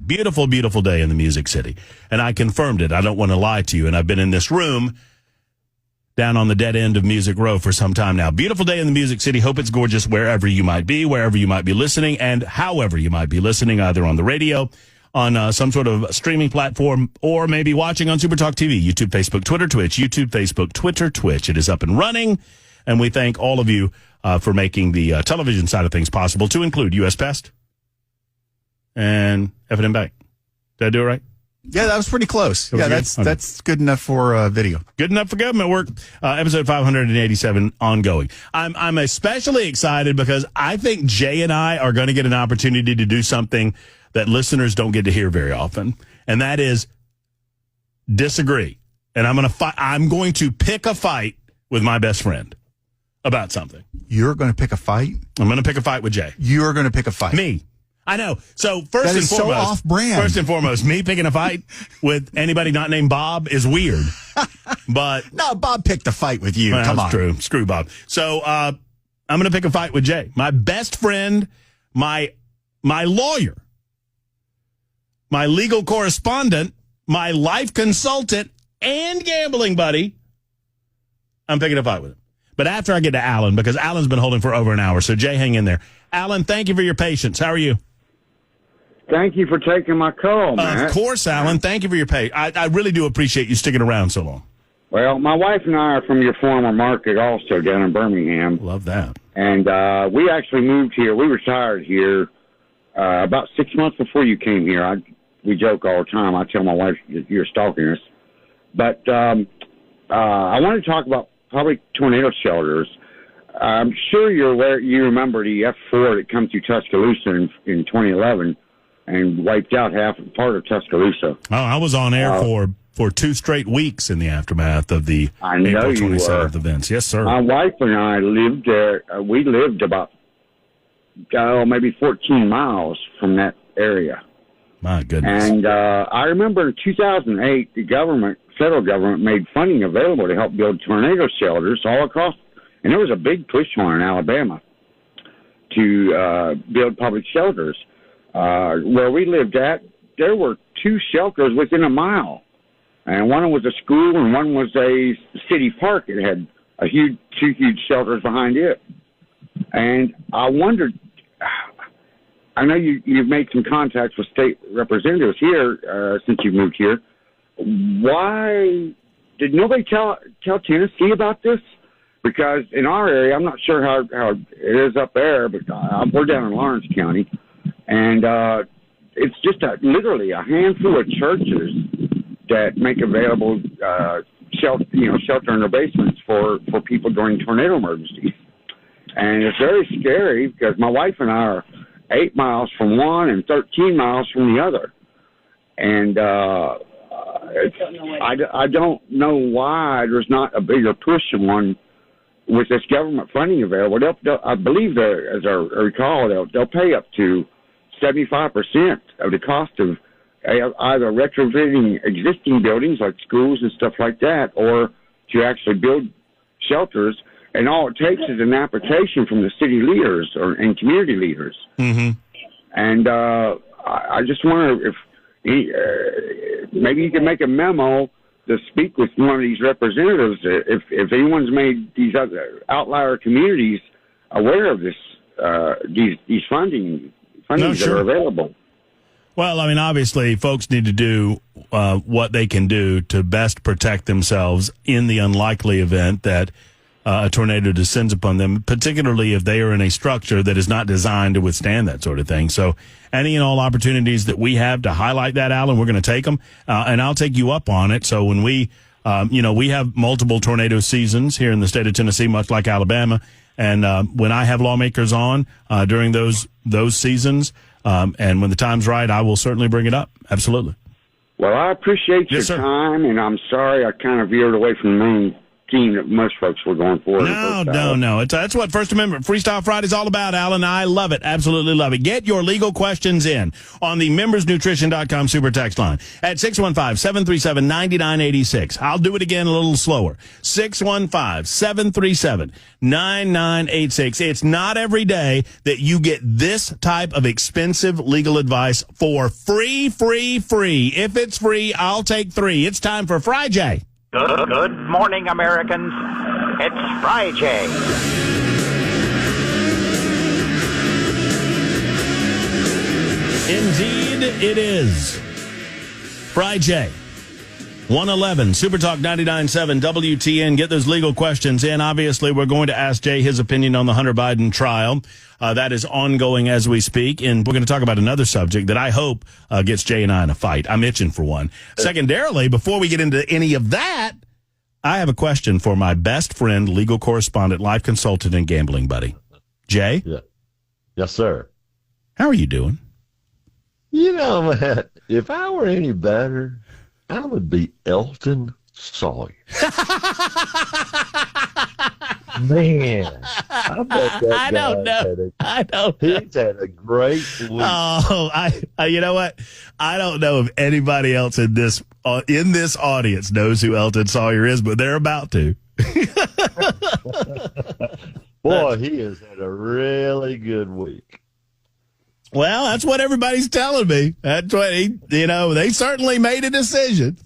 Beautiful, beautiful day in the Music City. And I confirmed it. I don't want to lie to you. And I've been in this room down on the dead end of Music Row for some time now. Beautiful day in the Music City. Hope it's gorgeous wherever you might be, wherever you might be listening, and however you might be listening, either on the radio, on some sort of streaming platform, or maybe watching on Supertalk TV, YouTube, Facebook, Twitter, Twitch, YouTube, Facebook, Twitter, Twitch. It is up and running, and we thank all of you for making the television side of things possible, to include U.S. Pest and F&M Bank. Did I do it right? Yeah, that was pretty close. Yeah, that's good enough for video. Good enough for government work. Episode 587 ongoing. I'm especially excited because I think Jay and I are going to get an opportunity to do something that listeners don't get to hear very often, and that is disagree. And I'm going to pick a fight with my best friend about something. You're going to pick a fight? I'm going to pick a fight with Jay. You're going to pick a fight? Me. I know. So first and foremost, so off-brand. First and foremost, me picking a fight with anybody not named Bob is weird. But no, Bob picked a fight with you. Well, Come on. That's true. Screw Bob. So I'm going to pick a fight with Jay, my best friend, my lawyer, my legal correspondent, my life consultant, and gambling buddy. I'm picking a fight with him. But after I get to Alan, because Alan's been holding for over an hour. So Jay, hang in there. Alan, thank you for your patience. How are you? Thank you for taking my call, man. Of course, Alan. Thank you for your patience. I really do appreciate you sticking around so long. Well, my wife and I are from your former market also down in Birmingham. Love that. And we actually moved here. We retired here about 6 months before you came here. We joke all the time. I tell my wife you're stalking us. But I want to talk about public tornado shelters. I'm sure you're aware. You remember the F4 that come through Tuscaloosa in 2011 and wiped out part of Tuscaloosa. Oh, I was on air for 2 straight weeks in the aftermath of the April 27th events. Yes, sir. My wife and I lived there. We lived about maybe 14 miles from that area. My goodness. And I remember in 2008, the federal government made funding available to help build tornado shelters all across. And there was a big push on in Alabama to build public shelters. Where we lived at, there were 2 shelters within a mile. And one was a school and one was a city park. It had 2 huge shelters behind it. And I wondered, I know you've made some contacts with state representatives here since you moved here. Why did nobody tell Tennessee about this? Because in our area, I'm not sure how it is up there, but we're down in Lawrence County, and it's just literally a handful of churches that make available shelter in their basements for people during tornado emergencies. And it's very scary because my wife and I are 8 miles from one and 13 miles from the other, and I don't know why there's not a bigger push on. With this government funding available, I believe, as I recall, they'll pay up to 75% of the cost of either retrofitting existing buildings like schools and stuff like that, or to actually build shelters. And all it takes is an application from the city leaders and community leaders. Mm-hmm. And I just wonder if maybe you can make a memo to speak with one of these representatives, if anyone's made these other outlier communities aware of this, these fundings that are available. Well, I mean, obviously, folks need to do what they can do to best protect themselves in the unlikely event that a tornado descends upon them, particularly if they are in a structure that is not designed to withstand that sort of thing. So any and all opportunities that we have to highlight that, Alan, we're going to take them, and I'll take you up on it. So when we have multiple tornado seasons here in the state of Tennessee, much like Alabama, and when I have lawmakers on during those seasons, and when the time's right, I will certainly bring it up. Absolutely. Well, I appreciate your time, and I'm sorry I kind of veered away from the main scheme that most folks were going for. No. That's what First Amendment Freestyle Friday is all about, Alan. I love it. Absolutely love it. Get your legal questions in on the membersnutrition.com super text line at 615-737-9986. I'll do it again a little slower. 615-737-9986. It's not every day that you get this type of expensive legal advice for free. If it's free, I'll take 3. It's time for FRI JAY. Good morning, Americans. It's FRI JAY. Indeed, it is. FRI JAY. 111 Super Talk 99.7 WTN. Get those legal questions in. Obviously, we're going to ask Jay his opinion on the Hunter Biden trial. That is ongoing as we speak. And we're going to talk about another subject that I hope gets Jay and I in a fight. I'm itching for one. Secondarily, before we get into any of that, I have a question for my best friend, legal correspondent, life consultant, and gambling buddy. Jay? Yeah. Yes, sir. How are you doing? You know, man, if I were any better, I would be Elton Sawyer. Man, I bet that he's had a great week. Oh, I you know what? I don't know if anybody else in this audience knows who Elton Sawyer is, but they're about to. Boy, he has had a really good week. Well, that's what everybody's telling me. That's what they certainly made a decision.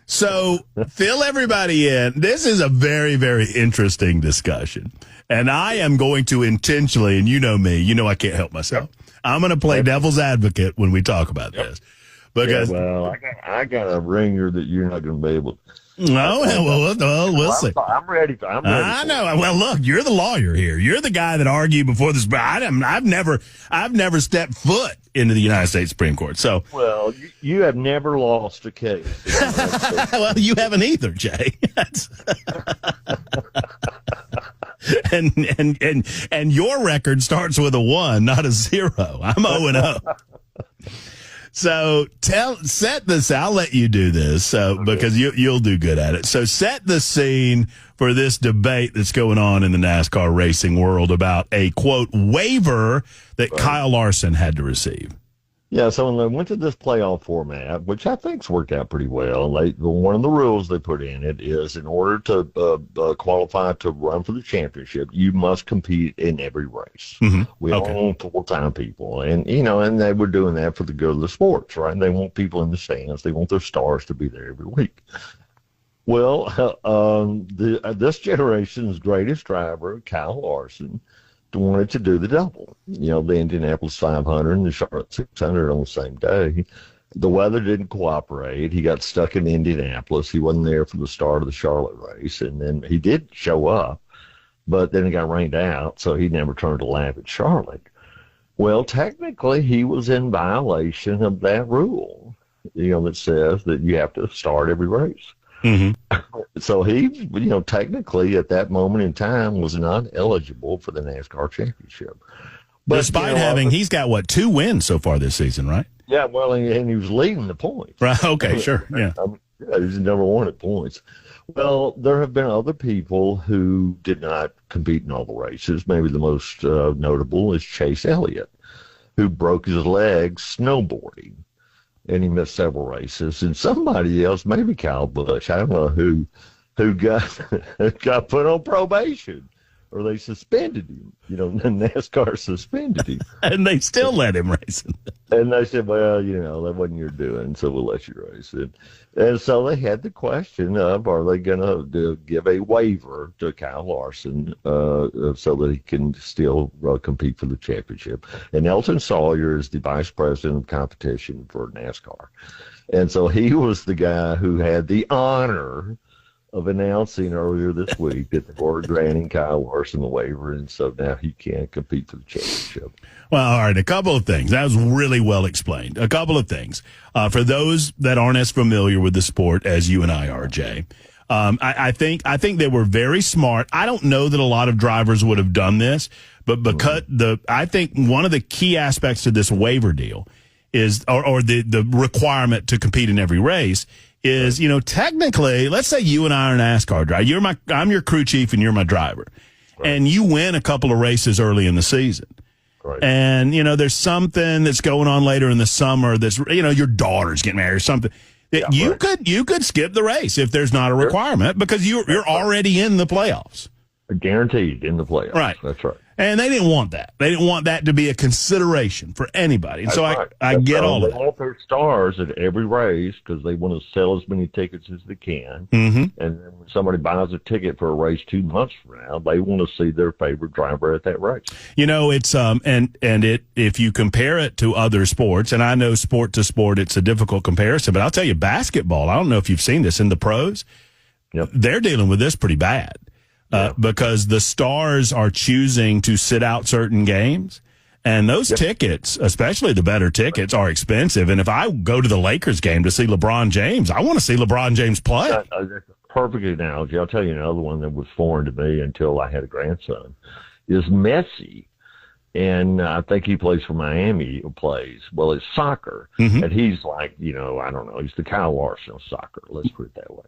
So fill everybody in. This is a very, very interesting discussion. And I am going to intentionally, and you know me, I can't help myself. I'm going to play devil's advocate when we talk about this. Because I got a ringer that you're not going to be able to. No, we'll see. I'm ready. I know. Well, look, you're the lawyer here. You're the guy that argued before this. I've never stepped foot into the United States Supreme Court. So, well, you have never lost a case. Well, you haven't either, Jay. and your record starts with a 1, not a 0. I'm 0-0. So set this. I'll let you do this because you'll do good at it. So set the scene for this debate that's going on in the NASCAR racing world about a quote waiver that Kyle Larson had to receive. Yeah, so when they went to this playoff format, which I think's worked out pretty well, one of the rules they put in it is in order to qualify to run for the championship, you must compete in every race. Mm-hmm. We all want full-time people, and they were doing that for the good of the sports, right? And they want people in the stands. They want their stars to be there every week. Well, this generation's greatest driver, Kyle Larson, wanted to do the double, the Indianapolis 500 and the Charlotte 600 on the same day. The weather didn't cooperate. He got stuck in Indianapolis. He wasn't there for the start of the Charlotte race, and then he did show up, but then it got rained out, so he never turned a lap at Charlotte. Well, technically, he was in violation of that rule, that says that you have to start every race. Mm-hmm. So he, technically at that moment in time was not eligible for the NASCAR championship. But despite he's got 2 wins so far this season, right? Yeah, well, and he was leading the points. Right. Okay, sure. Yeah. He's number 1 at points. Well, there have been other people who did not compete in all the races. Maybe the most notable is Chase Elliott, who broke his leg snowboarding. And he missed several races. And somebody else, maybe Kyle Busch, I don't know who got put on probation, or they suspended him. NASCAR suspended him. And they still let him race. And they said, well, that wasn't your doing, so we'll let you race it. And so they had the question of, are they going to give a waiver to Kyle Larson so that he can still compete for the championship? And Elton Sawyer is the vice president of competition for NASCAR. And so he was the guy who had the honor of announcing earlier this week that they were granting Kyle Larson a waiver, and so now he can't compete for the championship. Well, all right, a couple of things. That was really well explained. A couple of things. For those that aren't as familiar with the sport as you and I are, Jay, I think they were very smart. I don't know that a lot of drivers would have done this, but because I think one of the key aspects to this waiver deal or the requirement to compete in every race is, technically, let's say you and I are a NASCAR driver. I'm your crew chief and you're my driver. Right. And you win a couple of races early in the season. Right. And, there's something that's going on later in the summer that's, your daughter's getting married or something. That you could skip the race if there's not a requirement because you're already in the playoffs. Guaranteed in the playoffs. Right. That's right. And they didn't want that. They didn't want that to be a consideration for anybody. And so I get all of that. They want their stars at every race because they want to sell as many tickets as they can. Mm-hmm. And then when somebody buys a ticket for a race 2 months from now, they want to see their favorite driver at that race. It's if you compare it to other sports, and I know sport to sport, it's a difficult comparison, but I'll tell you, basketball, I don't know if you've seen this in the pros. Yep. They're dealing with this pretty bad. Because the stars are choosing to sit out certain games. And those tickets, especially the better tickets, are expensive. And if I go to the Lakers game to see LeBron James, I want to see LeBron James play. That's a perfect analogy. I'll tell you another one that was foreign to me until I had a grandson is Messi. And I think he plays for Miami, well, it's soccer. Mm-hmm. And he's like, I don't know, he's the Kyle Larson of soccer. Let's put it that way.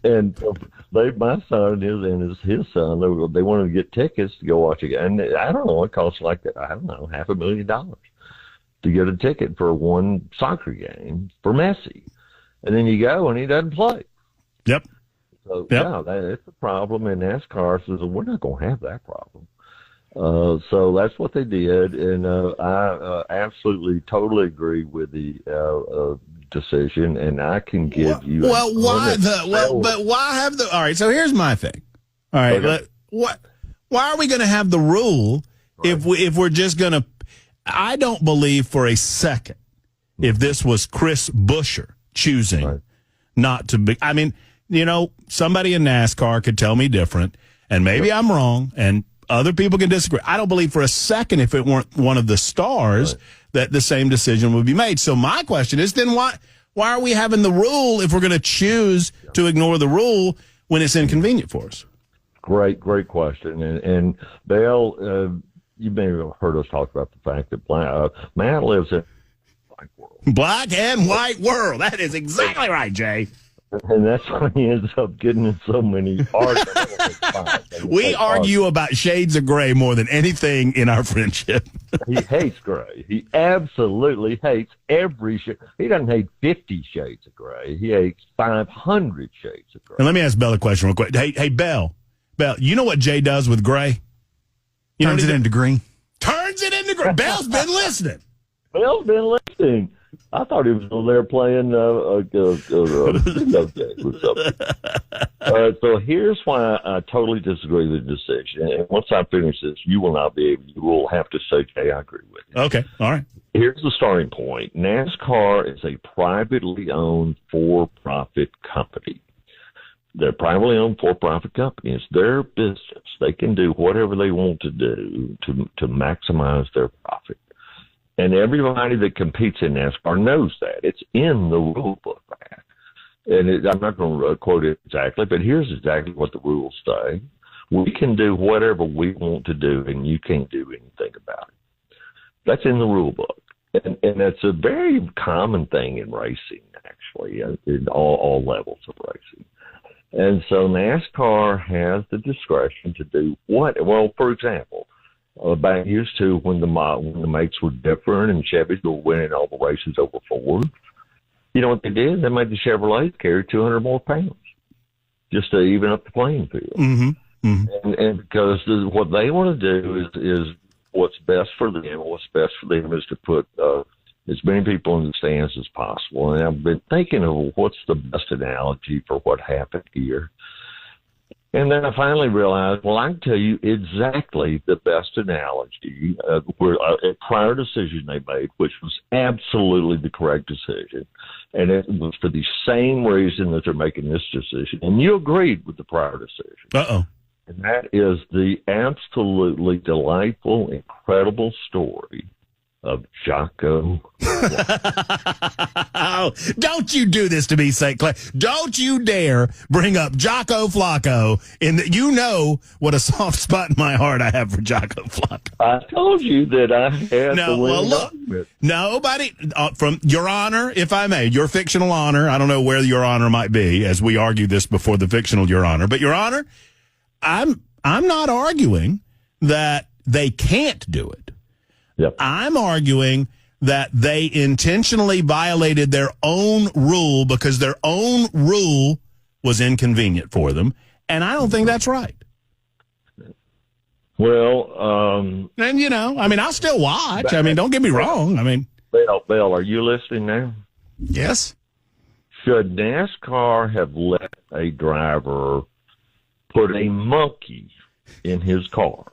And my son and his son, they wanted to get tickets to go watch a game. And I don't know, it costs like, $500,000 to get a ticket for one soccer game for Messi. And then you go and he doesn't play. Yep. So, it's a problem. And NASCAR says, we're not going to have that problem. So that's what they did, and I absolutely, totally agree with the decision, and I can give you. But why have the? All right, so here's my thing. All right, okay. Why are we going to have the rule if we're just going to? I don't believe for a second if this was Chris Buescher choosing not to be. I mean, somebody in NASCAR could tell me different, and maybe I'm wrong, and other people can disagree. I don't believe for a second if it weren't one of the stars that the same decision would be made. So my question is then why are we having the rule if we're going to choose to ignore the rule when it's inconvenient for us? Great question. And Bill, you may have heard us talk about the fact that Matt lives in a black world. Black and white world. That is exactly right, Jay. And that's why he ends up getting in so many arguments. We argue about shades of gray more than anything in our friendship. He hates gray. He absolutely hates every shade. He doesn't hate 50 shades of gray. He hates 500 shades of gray. And let me ask Bell a question real quick. Hey, Bell, you know what Jay does with gray? Turns it into green. Turns it into green. Bell's been listening. Bell's been listening. I thought he was over there playing a video game or something. So here's why I totally disagree with the decision. And once I finish this, you will have to say, Jay, I agree with you. Okay, all right. Here's the starting point. NASCAR is a privately owned for-profit company. They're privately owned for-profit company. It's their business. They can do whatever they want to do to maximize their profit. And everybody that competes in NASCAR knows that. It's in the rule book. And I'm not going to quote it exactly, but here's exactly what the rules say. We can do whatever we want to do, and you can't do anything about it. That's in the rule book. And that's a very common thing in racing, actually, in all levels of racing. And so NASCAR has the discretion to do what? Well, for example, back used to when the makes were different and Chevys were winning all the races over Ford. You know what they did? They made the Chevrolet carry 200 more pounds just to even up the playing field. Mm-hmm. Mm-hmm. And because what they want to do is what's best for them. What's best for them is to put as many people in the stands as possible. And I've been thinking of what's the best analogy for what happened here. And then I finally realized, well, I can tell you exactly the best analogy where a prior decision they made, which was absolutely the correct decision. And it was for the same reason that they're making this decision. And you agreed with the prior decision. Uh-oh. And that is the absolutely delightful, incredible story of Jocko. Oh, don't you do this to me, St. Clair. Don't you dare bring up Jocko Flacco. You know what a soft spot in my heart I have for Jocko Flacco. I told you that I had the winning argument. Nobody, from Your Honor, if I may, your fictional honor, I don't know where Your Honor might be, as we argued this before the fictional Your Honor, but Your Honor, I'm not arguing that they can't do it. Yep. I'm arguing that they intentionally violated their own rule because their own rule was inconvenient for them, and I don't think that's right. Well, and I'll still watch. Don't get me wrong. Bill, are you listening now? Yes. Should NASCAR have let a driver put a monkey in his car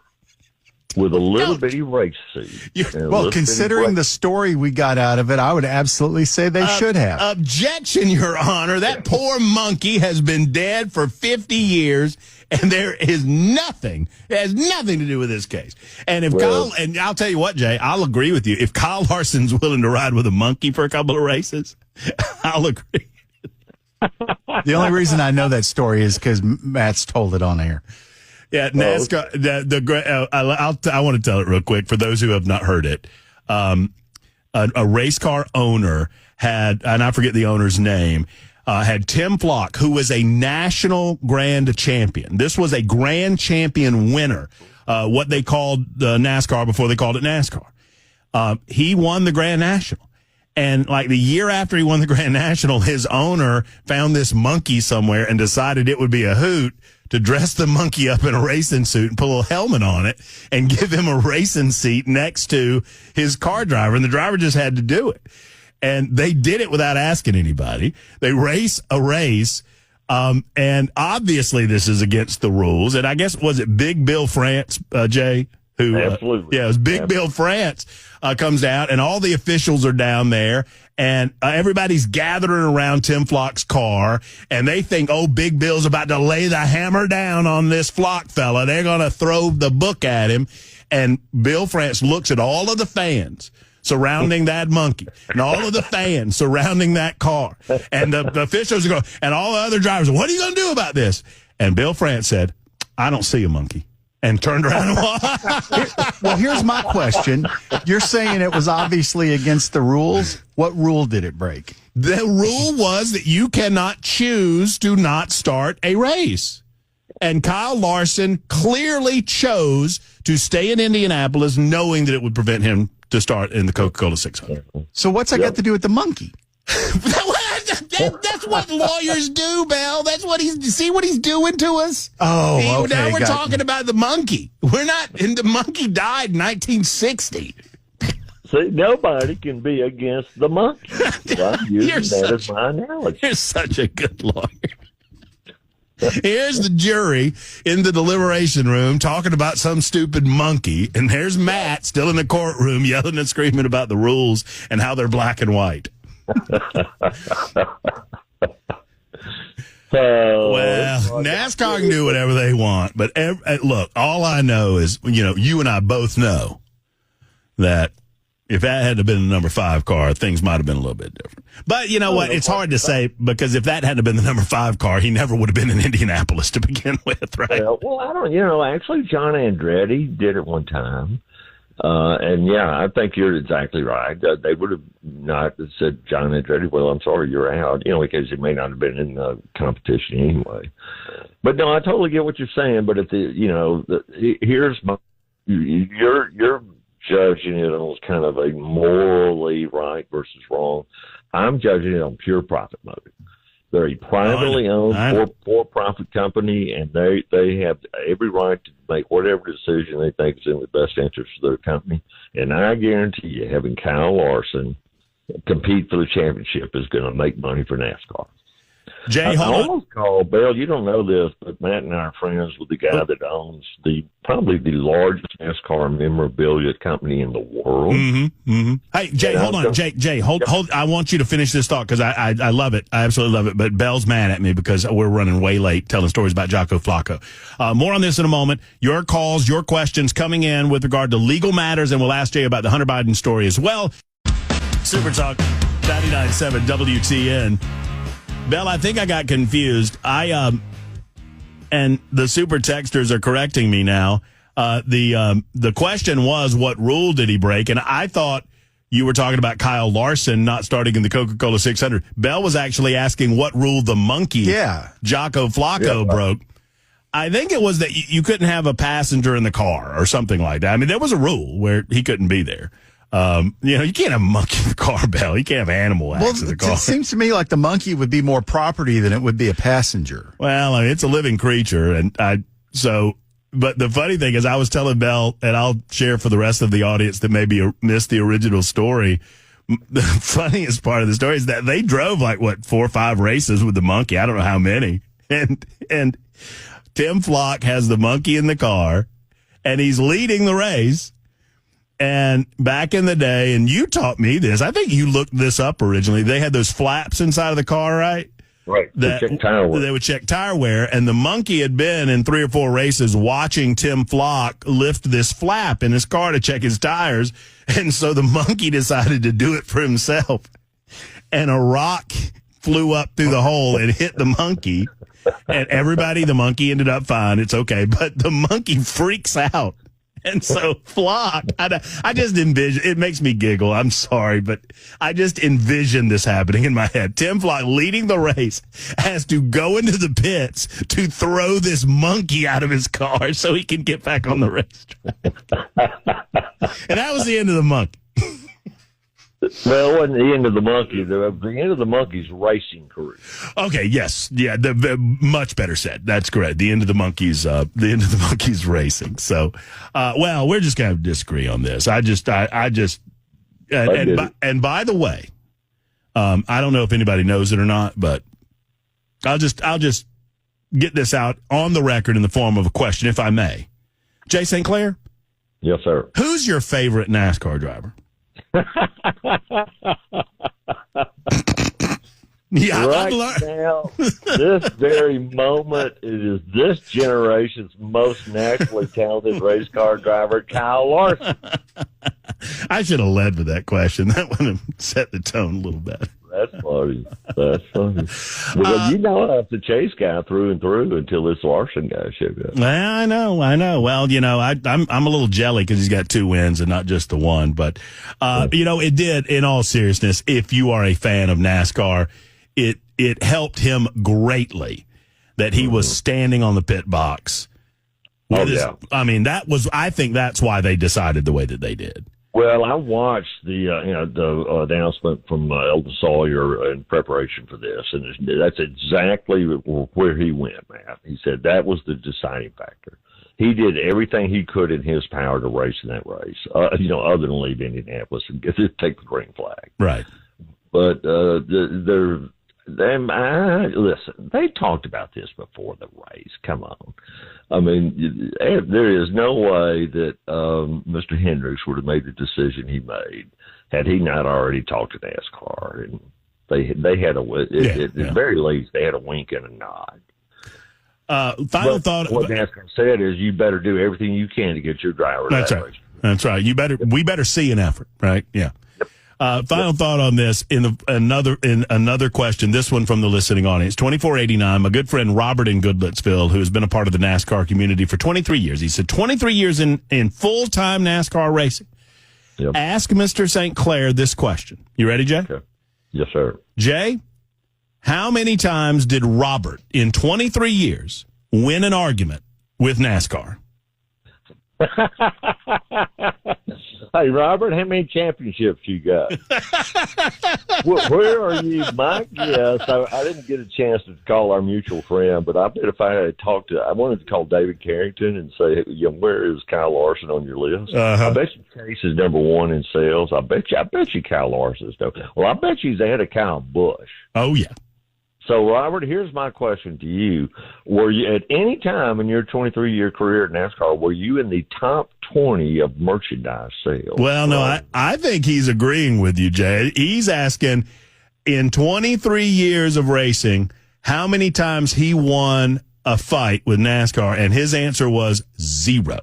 with a little bitty race seat? Well, considering the story we got out of it, I would absolutely say they should have. Objection, Your Honor. That poor monkey has been dead for 50 years, and it has nothing to do with this case. And and I'll tell you what, Jay, I'll agree with you. If Kyle Larson's willing to ride with a monkey for a couple of races, I'll agree. The only reason I know that story is because Matt's told it on air. Yeah, NASCAR. I want to tell it real quick for those who have not heard it. A race car owner had, and I forget the owner's name, had Tim Flock, who was a national grand champion. This was a grand champion winner, what they called the NASCAR before they called it NASCAR. He won the Grand National. And like the year after he won the Grand National, his owner found this monkey somewhere and decided it would be a hoot to dress the monkey up in a racing suit and put a little helmet on it and give him a racing seat next to his car driver. And the driver just had to do it. And they did it without asking anybody. They race a race. And obviously this is against the rules. And I guess, was it Big Bill France, Jay? Absolutely. It was Big Bill France comes out, and all the officials are down there, and everybody's gathering around Tim Flock's car, and they think, Big Bill's about to lay the hammer down on this Flock fella. They're going to throw the book at him, and Bill France looks at all of the fans surrounding that monkey and all of the fans surrounding that car, and the officials are going, and all the other drivers, what are you going to do about this? And Bill France said, I don't see a monkey. And turned around and walked. Well, here's my question. You're saying it was obviously against the rules. What rule did it break? The rule was that you cannot choose to not start a race. And Kyle Larson clearly chose to stay in Indianapolis knowing that it would prevent him to start in the Coca-Cola 600. So what's that got to do with the monkey? That's what lawyers do, Bell. That's what see what he's doing to us. Oh, okay. Now we're talking about the monkey. We're not, and the monkey died in 1960. See, nobody can be against the monkey. I'm using that as my analogy. You're such a good lawyer. Here's the jury in the deliberation room talking about some stupid monkey, and there's Matt still in the courtroom yelling and screaming about the rules and how they're black and white. Well, NASCAR can do whatever they want, but look, all I know is, you and I both know that if that had been the number 5 car, things might have been a little bit different. But you know what? It's hard to say, because if that hadn't been the number 5 car, he never would have been in Indianapolis to begin with, right? Well, I don't, actually, John Andretti did it one time. And yeah, I think you're exactly right. They would have not said, John Andretti, well, I'm sorry, you're out, because he may not have been in the competition anyway. But no, I totally get what you're saying. But here's my, you're judging it on kind of a morally right versus wrong. I'm judging it on pure profit motive. They're a privately owned for-profit company, and they have every right to make whatever decision they think is in the best interest of their company. And I guarantee you, having Kyle Larson compete for the championship is going to make money for NASCAR. Jay, hold on. I almost called, Bill, you don't know this, but Matt and I are friends with the guy that owns probably the largest NASCAR memorabilia company in the world. Mm-hmm, mm-hmm. Hey, Jay, hold on. Jay, hold. I want you to finish this thought, because I love it. I absolutely love it. But Bell's mad at me because we're running way late telling stories about Jocko Flacco. More on this in a moment. Your calls, your questions coming in with regard to legal matters, and we'll ask Jay about the Hunter Biden story as well. Super Talk. 99.7 WTN. Bell, I think I got confused. And the super texters are correcting me now. The question was, what rule did he break? And I thought you were talking about Kyle Larson not starting in the Coca-Cola 600. Bell was actually asking what rule the monkey, Jocko Flacco, broke. I think it was that you couldn't have a passenger in the car or something like that. I mean, there was a rule where he couldn't be there. You can't have a monkey in the car, Bell. You can't have animal acts in the car. It seems to me like the monkey would be more property than it would be a passenger. Well, I mean, it's a living creature, but the funny thing is, I was telling Bell, and I'll share for the rest of the audience that maybe missed the original story. The funniest part of the story is that they drove 4 or 5 races with the monkey. I don't know how many. And Tim Flock has the monkey in the car, and he's leading the race. And back in the day, and you taught me this, I think you looked this up originally, they had those flaps inside of the car, right? Right. They would check tire wear, and the monkey had been in 3 or 4 races watching Tim Flock lift this flap in his car to check his tires, and so the monkey decided to do it for himself. And a rock flew up through the hole and hit the monkey, and the monkey ended up fine. It's okay, but the monkey freaks out. And so Flock, I just envision, it makes me giggle. I'm sorry, but I just envision this happening in my head. Tim Flock, leading the race, has to go into the pits to throw this monkey out of his car so he can get back on the racetrack. And that was the end of the monkey. Well, it wasn't the end of the monkey. The end of the monkey's racing career. Okay, yes, yeah, much better said. That's correct. The end of the monkey's racing. So, well, we're just going to disagree on this. And by the way, I don't know if anybody knows it or not, but I'll just get this out on the record in the form of a question, if I may. Jay St. Clair? Yes, sir. Who's your favorite NASCAR driver? Yeah, right now, this very moment, it is this generation's most naturally talented race car driver, Kyle Larson. I should have led with that question. That would have set the tone a little better. That's funny. Because you know I'm the chase guy through and through until this Larson guy showed up. I know. Well, I'm a little jelly because he's got 2 wins and not just the one. But, it did, in all seriousness, if you are a fan of NASCAR, it helped him greatly that he was standing on the pit box. I think that's why they decided the way that they did. Well, I watched the announcement from Eldon Sawyer in preparation for this, and that's exactly where he went, Matt. He said that was the deciding factor. He did everything he could in his power to race in that race, other than leave Indianapolis and take the green flag. Right. But listen, they talked about this before the race. Come on. I mean, there is no way that Mr. Hendricks would have made the decision he made had he not already talked to NASCAR. And they had at the very least, they had a wink and a nod. Final thought. What NASCAR said is, you better do everything you can to get your driver. That's right. Race. That's right. We better see an effort, right? Yeah. Final thought on this in another question. This one from the listening audience. 2489. My good friend Robert in Goodlettsville, who has been a part of the NASCAR community for 23 years. He said 23 years in full-time NASCAR racing. Yep. Ask Mr. St. Clair this question. You ready, Jay? Okay. Yes, sir. Jay, how many times did Robert in 23 years win an argument with NASCAR? Hey, Robert, how many championships you got? Where are you? My guess, I didn't get a chance to call our mutual friend, but I bet if I had I wanted to call David Carrington and say, where is Kyle Larson on your list? I bet you Chase is number 1 in sales. I bet you Kyle Larson is. Well, I bet you he's ahead of Kyle Busch. Oh, yeah. So, Robert, here's my question to you. Were you, at any time in your 23-year career at NASCAR, were you in the top 20 of merchandise sales? Well, no, I think he's agreeing with you, Jay. He's asking, in 23 years of racing, how many times he won a fight with NASCAR, and his answer was 0.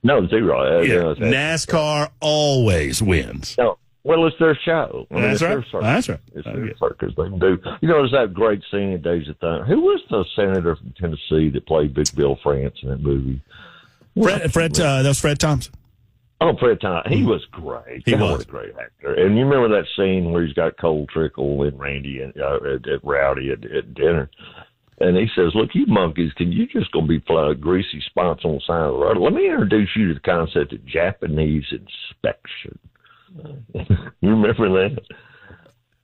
No, 0. NASCAR always wins. Well, it's their show. I mean, That's it's right. Their circus. That's right. It's their circus. They can do. You know, there's that great scene in Days of Thunder. Who was the senator from Tennessee that played Big Bill France in that movie? That was Fred Thompson. Oh, Fred Thompson. He was great. He was. What a great actor. And you remember that scene where he's got Cole Trickle and Randy and at Rowdy at dinner. And he says, look, you monkeys, can you just go be greasy spots on the side of the road? Let me introduce you to the concept of Japanese inspection. You remember that?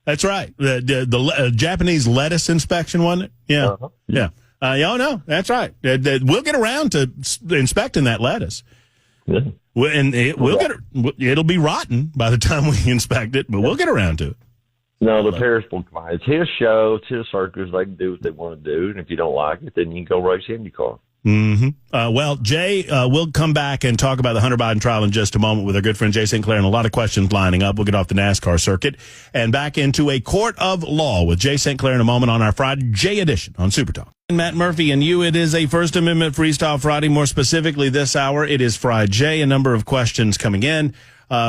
That's right. The Japanese lettuce inspection, wasn't it? Yeah. Uh-huh. Yeah. No, that's right. We'll get around to inspecting that lettuce. Yeah. And it'll be rotten by the time we inspect it, but we'll get around to it. No, the perishable commodity. It's his show. It's his circus. They can do what they want to do. And if you don't like it, then you can go race IndyCar. Mm-hmm. Well, Jay, we'll come back and talk about the Hunter Biden trial in just a moment with our good friend Jay St. Clair, and a lot of questions lining up. We'll get off the NASCAR circuit and back into a court of law with Jay St. Clair in a moment on our Friday Jay edition on Super Talk. Matt Murphy and you, it is a First Amendment Freestyle Friday. More specifically this hour, it is FRI JAY. A number of questions coming in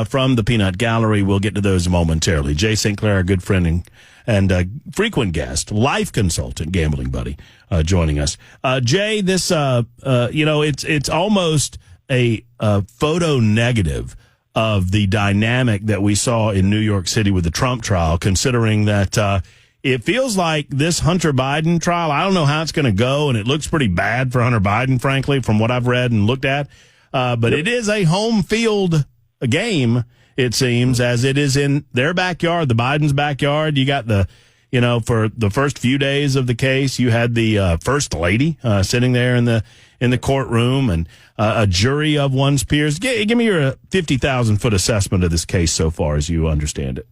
from the Peanut Gallery. We'll get to those momentarily. Jay St. Clair, a good friend and frequent guest, life consultant, gambling buddy, joining us. Jay, this, it's almost a photo negative of the dynamic that we saw in New York City with the Trump trial, considering that it feels like this Hunter Biden trial, I don't know how it's going to go, and it looks pretty bad for Hunter Biden, frankly, from what I've read and looked at. But It is a home field game, it seems, as it is in their backyard, the Biden's backyard. You got for the first few days of the case, you had the first lady sitting there in the courtroom, and a jury of one's peers. Give me your 50,000-foot assessment of this case so far, as you understand it.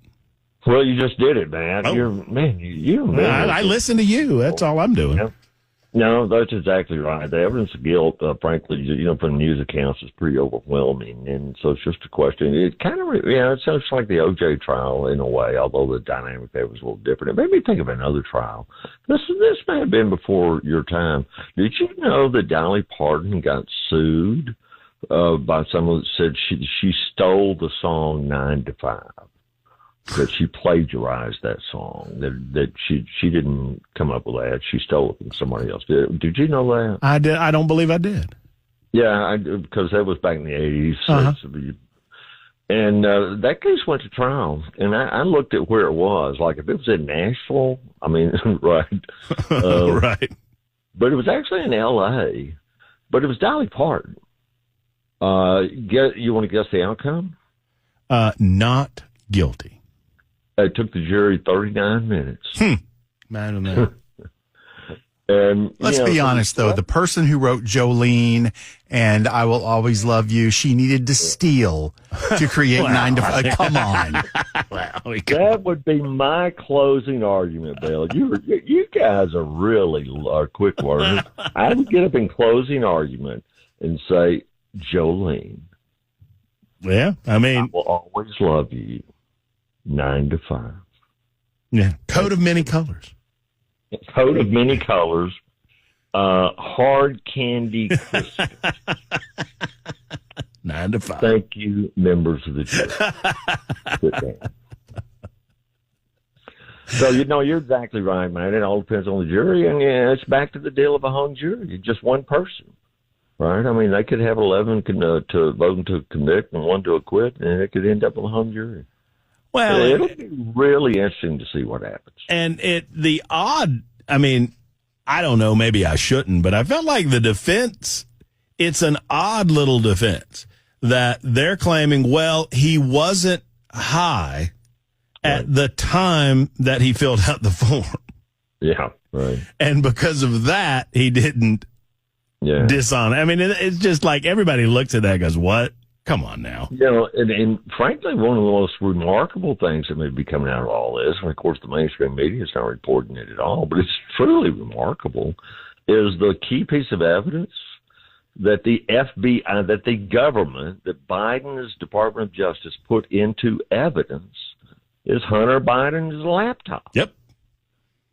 Well, you just did it, man. Oh. I listen to you. That's all I'm doing. Yeah. No, that's exactly right. The evidence of guilt, frankly, from news accounts is pretty overwhelming. And so it's just a question. It kind of, it sounds like the OJ trial in a way, although the dynamic there was a little different. It made me think of another trial. This may have been before your time. Did you know that Dolly Parton got sued by someone that said she stole the song 9 to 5? That she plagiarized that song, that she didn't come up with that. She stole it from somebody else. Did you know that? I did. I don't believe I did. Yeah, because that was back in the 80s. Uh-huh. And that case went to trial. And I looked at where it was. Like, if it was in Nashville, I mean, right. Right. But it was actually in L.A., but it was Dolly Parton. You want to guess the outcome? Not guilty. It took the jury 39 minutes. Man. And let's be honest, though. The person who wrote Jolene and I Will Always Love You, she needed to steal to create 9 to 5. Come on. That would be my closing argument, Bill. You guys are really quick learners. I would get up in closing argument and say, Jolene. Yeah, I mean, I will always love you. 9 to 5. Yeah. Coat of many colors. Coat of many colors. Hard candy crisp. 9 to 5. Thank you, members of the jury. Sit down. So, you're exactly right, man. It all depends on the jury. And it's back to the deal of a hung jury. Just one person. Right? I mean, they could have 11 to vote to convict and 1 to acquit, and it could end up with a hung jury. Well, it'll be really interesting to see what happens. And I mean, I don't know, maybe I shouldn't, but I felt like the defense, it's an odd little defense that they're claiming, well, he wasn't high at the time that he filled out the form. Yeah, right. And because of that, he didn't dishonor. I mean, it's just like everybody looks at that and goes, what? Come on now. And frankly, one of the most remarkable things that may be coming out of all this, and of course the mainstream media is not reporting it at all, but it's truly remarkable, is the key piece of evidence that the FBI, that the government, that Biden's Department of Justice put into evidence is Hunter Biden's laptop. Yep.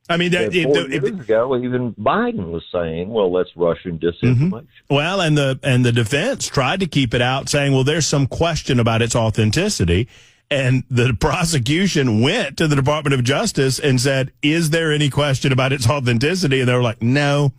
I mean, 4 years ago, even Biden was saying, well, that's Russian disinformation. Mm-hmm. Well, and the defense tried to keep it out, saying, well, there's some question about its authenticity. And the prosecution went to the Department of Justice and said, is there any question about its authenticity? And they were like, no.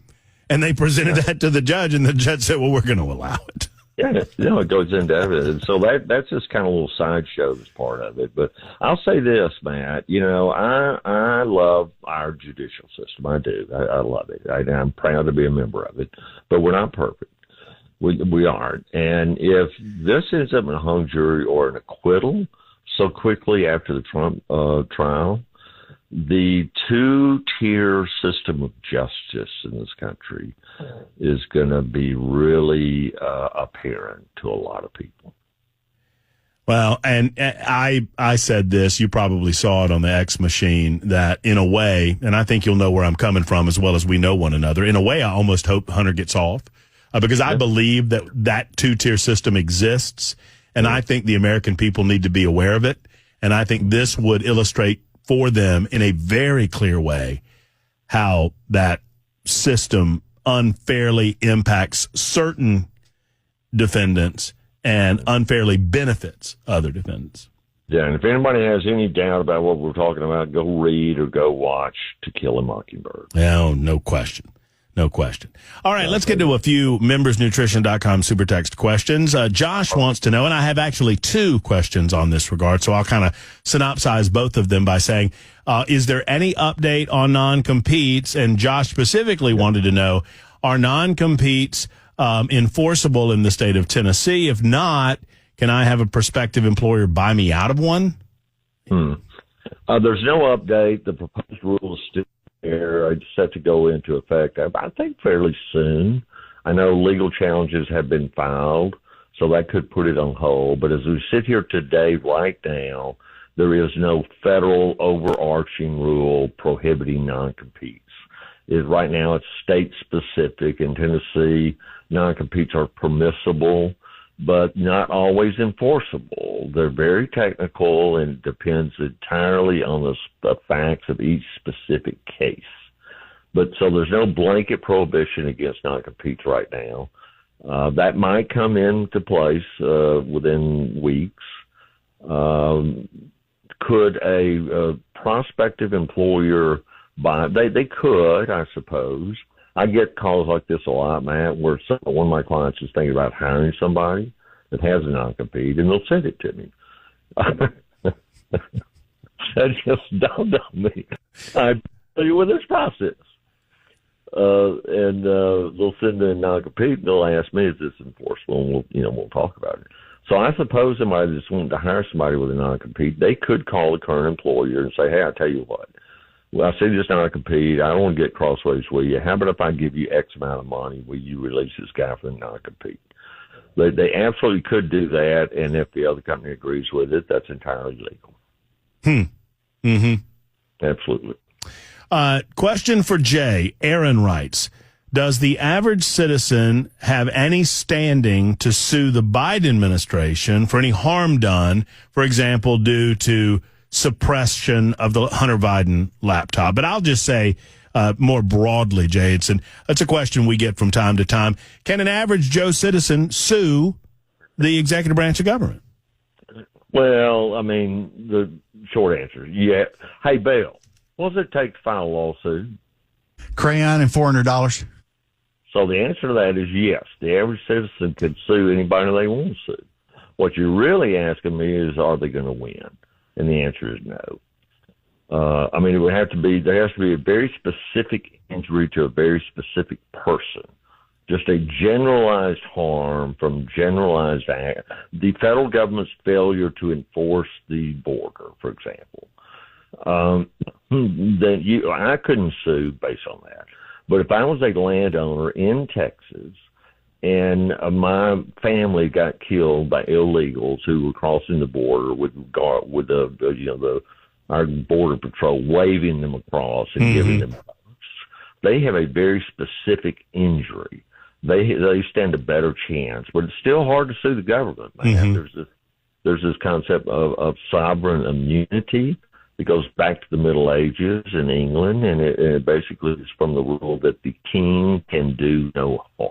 And they presented that to the judge, and the judge said, well, we're going to allow it. Yeah, it goes into evidence. So that's just kind of a little sideshow as part of it. But I'll say this, Matt, I love our judicial system. I do. I love it. I'm proud to be a member of it. But we're not perfect. We aren't. And if this ends up in a hung jury or an acquittal so quickly after the Trump trial, the two-tier system of justice in this country is going to be really apparent to a lot of people. Well, and I said this, you probably saw it on the X machine, that in a way, and I think you'll know where I'm coming from as well as we know one another, in a way I almost hope Hunter gets off because I believe that two-tier system exists, and I think the American people need to be aware of it, and I think this would illustrate for them in a very clear way how that system unfairly impacts certain defendants and unfairly benefits other defendants. Yeah, and if anybody has any doubt about what we're talking about, go read or go watch To Kill a Mockingbird. Oh, no question. No question. All right, let's get to a few membersnutrition.com super text questions. Josh wants to know, and I have actually two questions on this regard, so I'll kind of synopsize both of them by saying, is there any update on non-competes? And Josh specifically wanted to know, are non-competes enforceable in the state of Tennessee? If not, can I have a prospective employer buy me out of one? There's no update. The proposed rule is still there. It's set to go into effect, I think, fairly soon. I know legal challenges have been filed, so that could put it on hold. But as we sit here today, right now, there is no federal overarching rule prohibiting non-competes. Right now, it's state-specific. In Tennessee, non-competes are permissible, but not always enforceable. They're very technical and depends entirely on the facts of each specific case. But so there's no blanket prohibition against non-competes right now. That might come into place within weeks. Could a prospective employer buy? They could, I suppose. I get calls like this a lot, Matt, where one of my clients is thinking about hiring somebody that has a non-compete, and they'll send it to me. That just dawned on me. I tell you with this process. And they'll send in a non-compete, and they'll ask me, is this enforceable? And we'll talk about it. So I suppose somebody that's wanting to hire somebody with a non-compete, they could call the current employer and say, hey, I tell you what. Well, I see this non-compete. I don't want to get crossways with you. How about if I give you X amount of money, will you release this guy for the non-compete? They absolutely could do that, and if the other company agrees with it, that's entirely legal. Absolutely. Question for Jay. Aaron writes, does the average citizen have any standing to sue the Biden administration for any harm done, for example, due to suppression of the Hunter Biden laptop? But I'll just say more broadly, Jay, it's a question we get from time to time. Can an average Joe citizen sue the executive branch of government? Well, I mean, the short answer is yeah. Hey, Bill, what does it take to file a lawsuit? Crayon and $400. So the answer to that is yes. The average citizen could sue anybody they want to sue. What you're really asking me is, are they going to win? And the answer is no. I mean, there has to be a very specific injury to a very specific person. Just a generalized harm from generalized act. The federal government's failure to enforce the border, for example. I couldn't sue based on that. But if I was a landowner in Texas and my family got killed by illegals who were crossing the border with our border patrol waving them across and giving them votes, they have a very specific injury. They stand a better chance, but it's still hard to sue the government, man. There's this concept of sovereign immunity that goes back to the Middle Ages in England, and it basically is from the rule that the king can do no harm.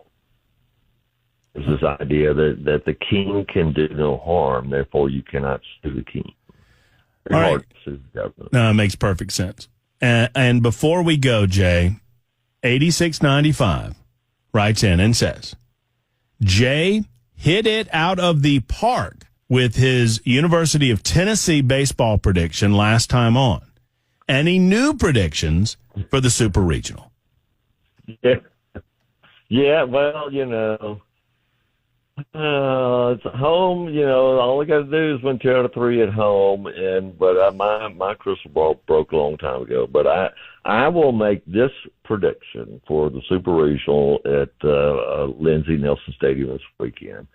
There's this idea that the king can do no harm, therefore you cannot sue the king. All right. hard to sue the government. No, it makes perfect sense. And before we go, Jay, 8695 writes in and says, Jay hit it out of the park with his University of Tennessee baseball prediction last time on. Any new predictions for the Super Regional? Yeah, well, it's home. All we got to do is win 2 out of 3 at home. But my crystal ball broke a long time ago. But I will make this prediction for the Super Regional at Lindsey Nelson Stadium this weekend.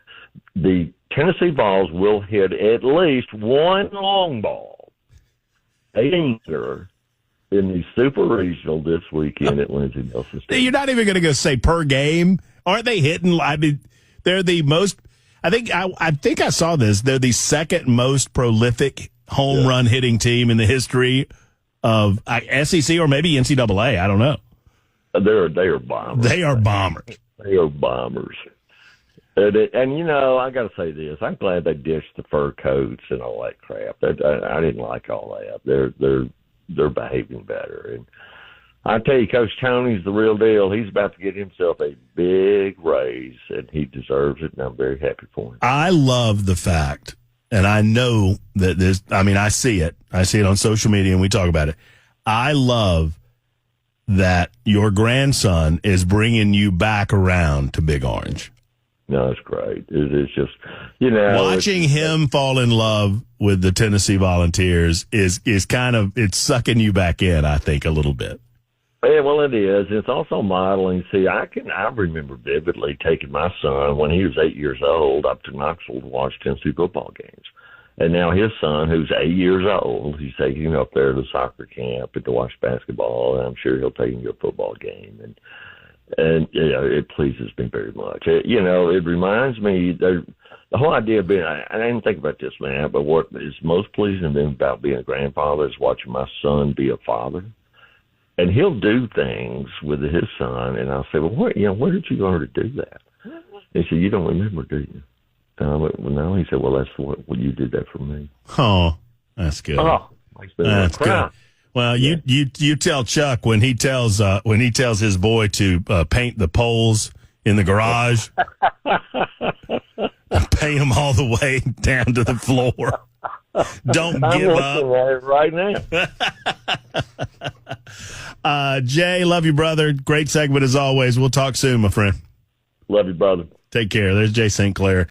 The Tennessee Vols will hit at least one long ball, in the Super Regional this weekend at Lindsey Nelson Stadium. You're not even going to go say per game. Aren't they hitting? I mean, they're the most. I think I saw this. They're the second most prolific home run hitting team in the history of SEC or maybe NCAA. I don't know. They are bombers. They are bombers. They are bombers. And I got to say this. I'm glad they ditched the fur coats and all that crap. I didn't like all that. They're behaving better. And I tell you, Coach Tony's the real deal. He's about to get himself a big raise, and he deserves it, and I'm very happy for him. I love the fact, and I know that this, I see it. I see it on social media, and we talk about it. I love that your grandson is bringing you back around to Big Orange. No, it's great. It's just, watching him fall in love with the Tennessee Volunteers is kind of, it's sucking you back in, I think, a little bit. Yeah, well, it is. It's also modeling. See, I remember vividly taking my son when he was 8 years old up to Knoxville to watch Tennessee football games. And now his son, who's 8 years old, he's taking him up there to soccer camp and to watch basketball, and I'm sure he'll take him to a football game. And it pleases me very much. It reminds me, the whole idea of being, I didn't think about this, man, but what is most pleasing to me about being a grandfather is watching my son be a father. And he'll do things with his son, and I'll say, well, where did you learn to do that? He said, you don't remember, do you? No. He said, well, that's what you did that for me. Oh, that's good. Oh, that's good. Well, yeah. you tell Chuck when he tells his boy to paint the poles in the garage, paint them all the way down to the floor. Don't give up right now. Jay, love you, brother. Great segment as always. We'll talk soon, my friend. Love you, brother. Take care. There's Jay St. Clair.